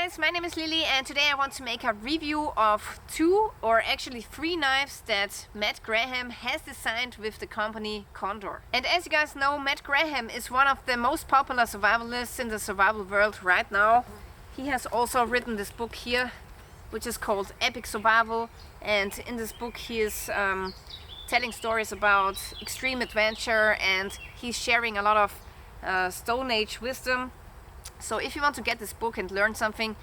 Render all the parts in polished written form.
guys, my name is Lilly and today I want to make a review of 2 or actually 3 knives that Matt Graham has designed with the company Condor. And as you guys know, Matt Graham is one of the most popular survivalists in the survival world right now. He has also written this book here, which is called Epic Survival, and in this book he is telling stories about extreme adventure and he's sharing a lot of Stone Age wisdom. So if you want to get this book and learn something,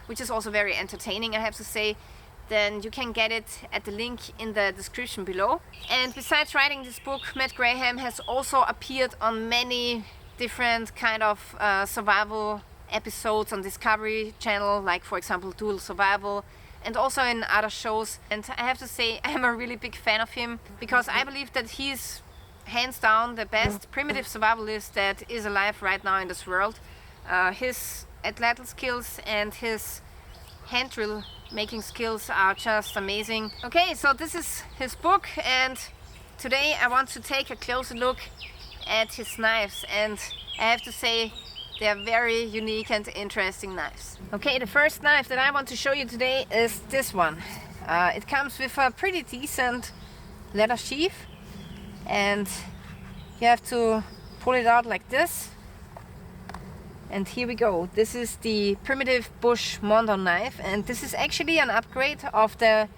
which is also very entertaining, I have to say, then you can get it at the link in the description below. And besides writing this book, Matt Graham has also appeared on many different kind of survival episodes on Discovery Channel, like for example Dual Survival, and also in other shows. And I have to say, I'm a really big fan of him because I believe that he's hands down the best primitive survivalist that is alive right now in this world. His athletic skills and his hand drill making skills are just amazing. Okay, so this is his book and today I want to take a closer look at his knives, and I have to say they are very unique and interesting knives. Okay, the first knife that I want to show you today is this one. It comes with a pretty decent leather sheath, and you have to pull it out like this. And here we go. This is the primitive bush Mondo knife, and this is actually an upgrade of the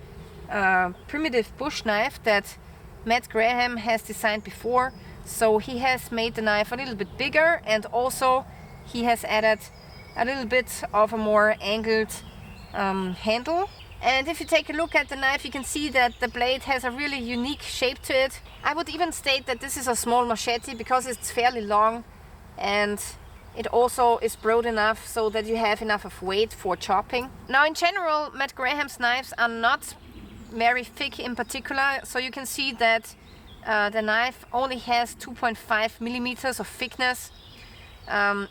primitive bush knife that Matt Graham has designed before. So he has made the knife a little bit bigger, and also he has added a little bit of a more angled handle. And if you take a look at the knife, you can see that the blade has a really unique shape to it. I would even state that this is a small machete because it's fairly long, and it also is broad enough so that you have enough of weight for chopping. Now in general, Matt Graham's knives are not very thick in particular, so you can see that the knife only has 2.5 millimeters of thickness.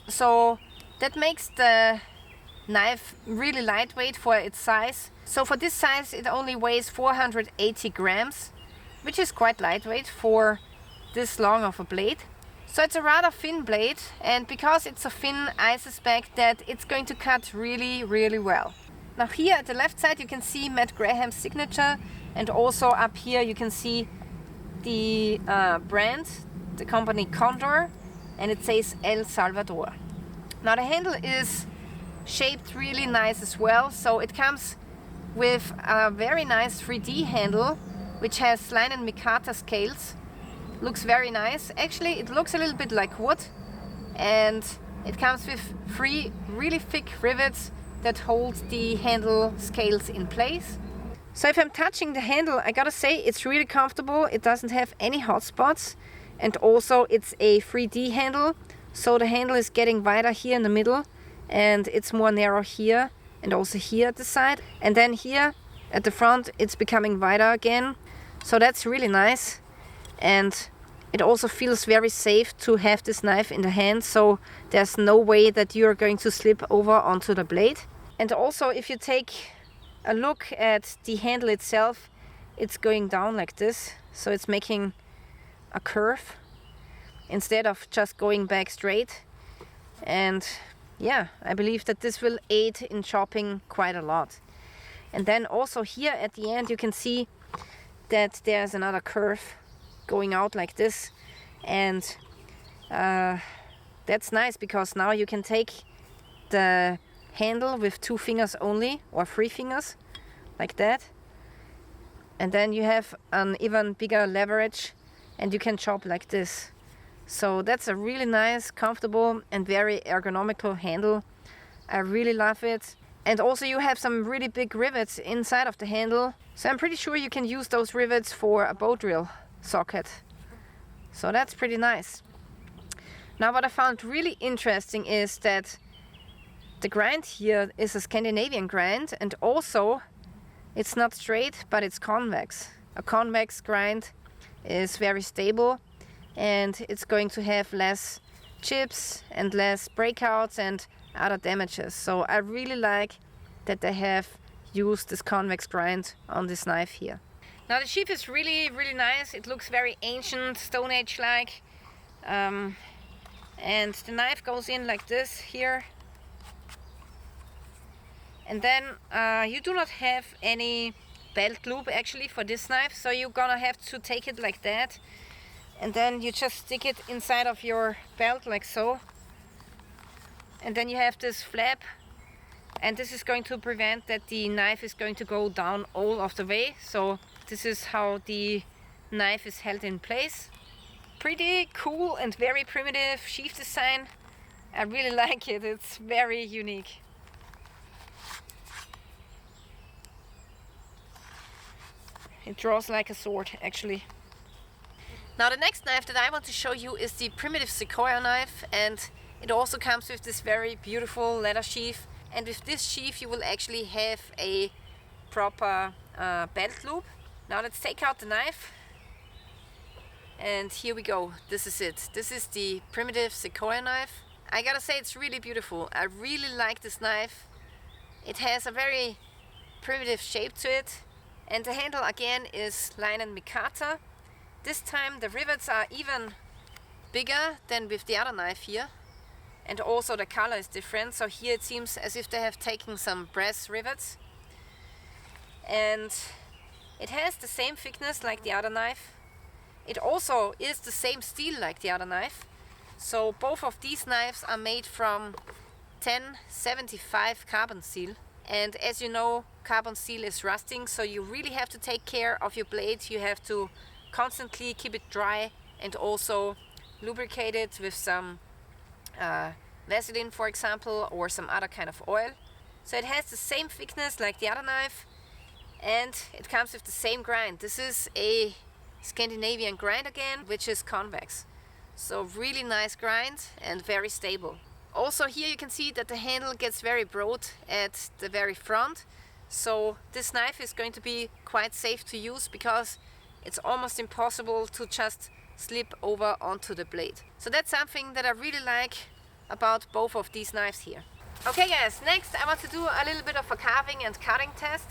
So that makes the knife really lightweight for its size. So for this size it only weighs 480 grams, which is quite lightweight for this long of a blade. So it's a rather thin blade, and because it's so thin, I suspect that it's going to cut really well. Now here at the left side you can see Matt Graham's signature, and also up here you can see the brand, the company Condor, and it says El Salvador. Now the handle is shaped really nice as well, so it comes with a very nice 3D handle which has line and micarta scales. Looks very nice. Actually it looks a little bit like wood, and it comes with 3 really thick rivets that hold the handle scales in place. So if I'm touching the handle, I gotta say it's really comfortable. It doesn't have any hot spots, and also it's a 3D handle, so the handle is getting wider here in the middle, and it's more narrow here and also here at the side, and then here at the front it's becoming wider again. So that's really nice, and it also feels very safe to have this knife in the hand, so there's no way that you're going to slip over onto the blade. And also if you take a look at the handle itself, it's going down like this, so it's making a curve instead of just going back straight. And yeah, I believe that this will aid in chopping quite a lot. And then also here at the end you can see that there's another curve going out like this, and that's nice because now you can take the handle with 2 fingers only, or 3 fingers, like that, and then you have an even bigger leverage and you can chop like this. So that's a really nice, comfortable and very ergonomical handle. I really love it. And also you have some really big rivets inside of the handle, so I'm pretty sure you can use those rivets for a bow drill socket. So that's pretty nice. Now what I found really interesting is that the grind here is a Scandinavian grind, and also it's not straight but it's convex. A convex grind is very stable, and it's going to have less chips and less breakouts and other damages. So I really like that they have used this convex grind on this knife here. Now the sheath is really nice. It looks very ancient, Stone Age like, and the knife goes in like this here, And then you do not have any belt loop actually for this knife, so you're gonna have to take it like that, and then you just stick it inside of your belt like so, and then you have this flap, and this is going to prevent that the knife is going to go down all of the way. So this is how the knife is held in place. Pretty cool and very primitive sheath design. I really like it, it's very unique. It draws like a sword actually. Now the next knife that I want to show you is the primitive Sequoia knife, and it also comes with this very beautiful leather sheath, and with this sheath you will actually have a proper belt loop. Now let's take out the knife, and here we go. This is it. This is the primitive Sequoia knife. I gotta say, it's really beautiful. I really like this knife. It has a very primitive shape to it. And the handle again is linen micarta. This time the rivets are even bigger than with the other knife here. And also the color is different. So here it seems as if they have taken some brass rivets. And it has the same thickness like the other knife. It also is the same steel like the other knife. So both of these knives are made from 1075 carbon steel. And as you know, carbon steel is rusting, so you really have to take care of your blade. You have to constantly keep it dry and also lubricate it with some Vaseline, for example, or some other kind of oil. So it has the same thickness like the other knife, and it comes with the same grind. This is a Scandinavian grind again, which is convex. So really nice grind and very stable. Also here you can see that the handle gets very broad at the very front. So this knife is going to be quite safe to use because it's almost impossible to just slip over onto the blade. So that's something that I really like about both of these knives here. Okay guys, next I want to do a little bit of a carving and cutting test.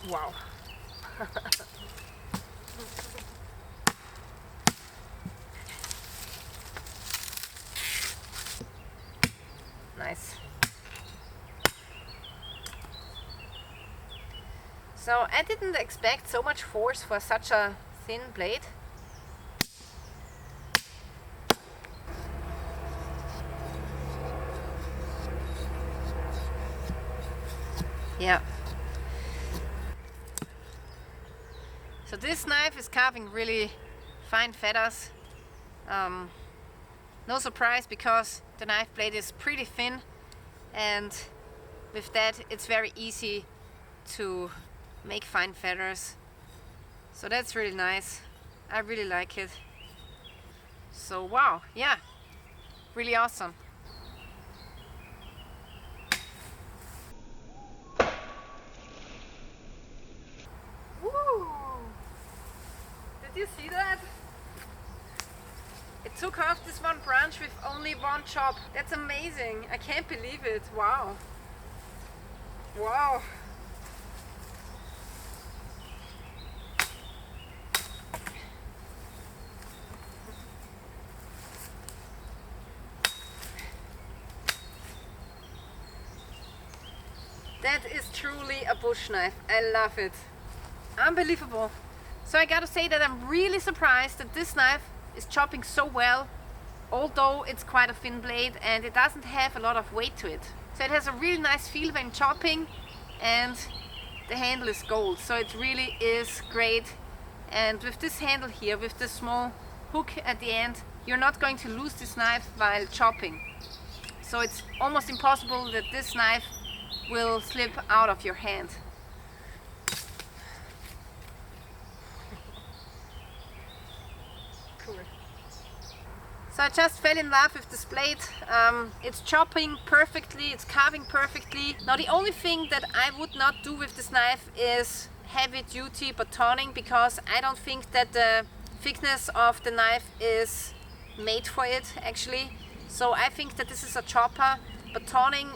Wow. Nice. So I didn't expect so much force for such a thin blade. Yeah. So this knife is carving really fine feathers. No surprise, because the knife blade is pretty thin, and with that it's very easy to make fine feathers. So that's really nice. I really like it. So wow, yeah, really awesome. Woo! Did you see that? It took off this one branch with only one chop. That's amazing. I can't believe it. Wow. Wow. That is truly a bush knife. I love it. Unbelievable. So I gotta say that I'm really surprised that this knife is chopping so well, although it's quite a thin blade and it doesn't have a lot of weight to it. So it has a really nice feel when chopping, and the handle is gold, so it really is great. And with this handle here, with this small hook at the end, you're not going to lose this knife while chopping. So it's almost impossible that this knife will slip out of your hand. Cool. So I just fell in love with this blade. It's chopping perfectly, it's carving perfectly. Now the only thing that I would not do with this knife is heavy duty batoning, because I don't think that the thickness of the knife is made for it actually. So I think that this is a chopper. Batoning,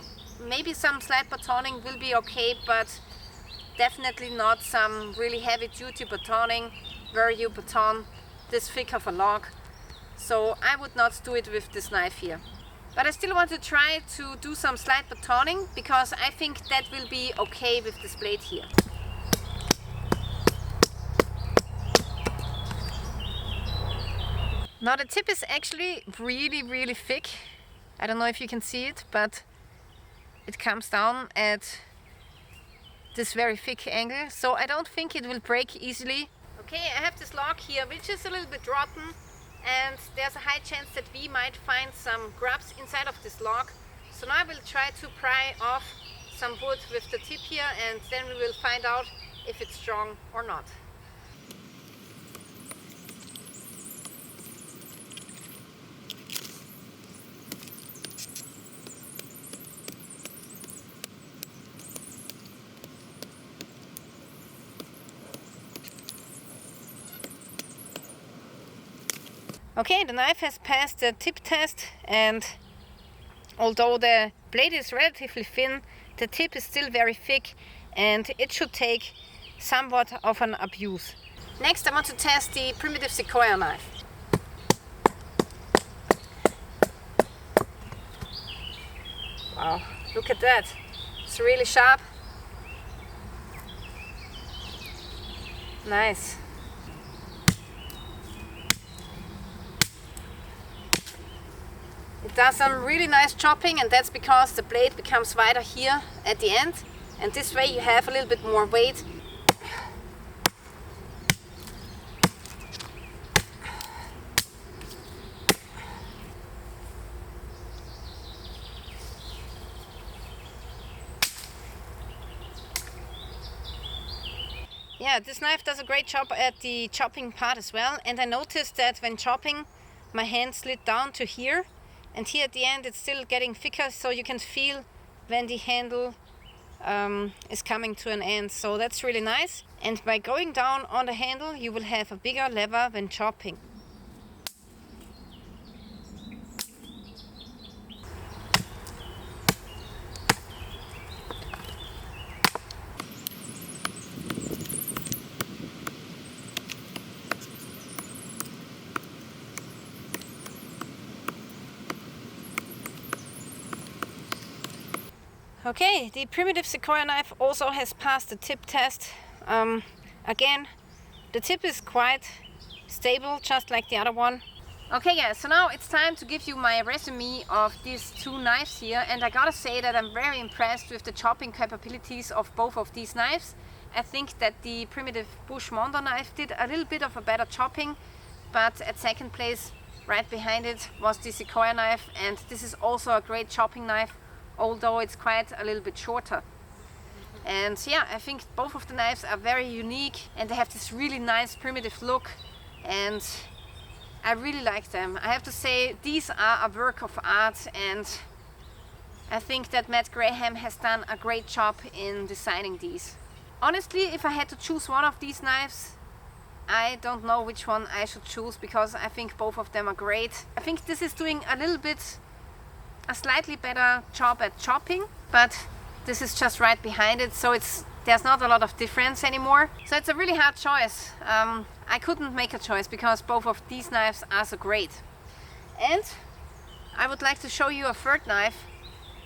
maybe some slight batoning will be okay, but definitely not some really heavy duty batoning where you baton this thick of a log. So I would not do it with this knife here. But I still want to try to do some slight batoning because I think that will be okay with this blade here. Now the tip is actually really thick. I don't know if you can see it, but it comes down at this very thick angle, so I don't think it will break easily. Okay, I have this log here which is a little bit rotten, and there's a high chance that we might find some grubs inside of this log. So now I will try to pry off some wood with the tip here, and then we will find out if it's strong or not. Okay, the knife has passed the tip test, and although the blade is relatively thin, the tip is still very thick and it should take somewhat of an abuse. Next I want to test the primitive Sequoia knife. Wow, look at that, it's really sharp. Nice. It does some really nice chopping, and that's because the blade becomes wider here at the end, and this way you have a little bit more weight. Yeah, this knife does a great job at the chopping part as well, and I noticed that when chopping my hand slid down to here, and here at the end it's still getting thicker, so you can feel when the handle is coming to an end, so that's really nice. And by going down on the handle you will have a bigger lever when chopping. Okay, the primitive Sequoia knife also has passed the tip test. Again, the tip is quite stable, just like the other one. Okay guys, so now it's time to give you my resume of these two knives here, and I gotta say that I'm very impressed with the chopping capabilities of both of these knives. I think that the primitive Bush Mondo knife did a little bit of a better chopping, but at second place, right behind it, was the Sequoia knife, and this is also a great chopping knife, although it's quite a little bit shorter. And yeah, I think both of the knives are very unique, and they have this really nice primitive look, and I really like them. I have to say, these are a work of art, and I think that Matt Graham has done a great job in designing these. Honestly, if I had to choose one of these knives, I don't know which one I should choose, because I think both of them are great. I think this is doing a slightly better job at chopping, but this is just right behind it, so there's not a lot of difference anymore. So it's a really hard choice. I couldn't make a choice because both of these knives are so great. And I would like to show you a third knife,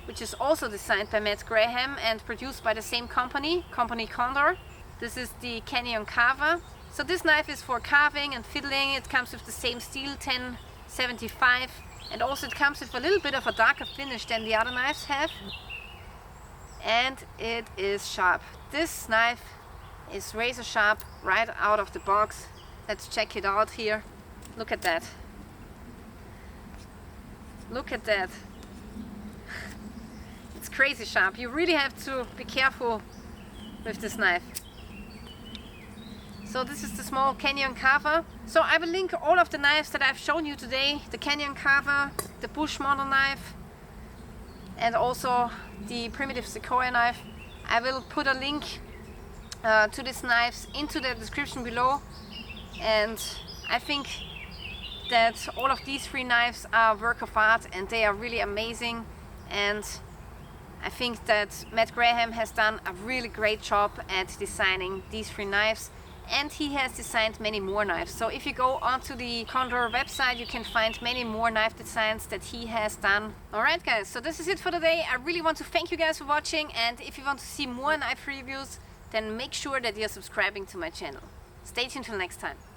which is also designed by Matt Graham and produced by the same company Condor. This is the Canyon Carver. So this knife is for carving and fiddling. It comes with the same steel, 1075. And also it comes with a little bit of a darker finish than the other knives have. And it is sharp. This knife is razor sharp right out of the box. Let's check it out here. Look at that. Look at that. It's crazy sharp. You really have to be careful with this knife. So this is the small Canyon Carver. So I will link all of the knives that I've shown you today. The Canyon Carver, the Bush Mondo knife, and also the primitive Sequoia knife. I will put a link to these knives into the description below. And I think that all of these three knives are a work of art, and they are really amazing. And I think that Matt Graham has done a really great job at designing these three knives. and he has designed many more knives. So if you go onto the Condor website, you can find many more knife designs that he has done. Alright guys, so this is it for today. I really want to thank you guys for watching, and if you want to see more knife reviews, then make sure that you're subscribing to my channel. Stay tuned till next time.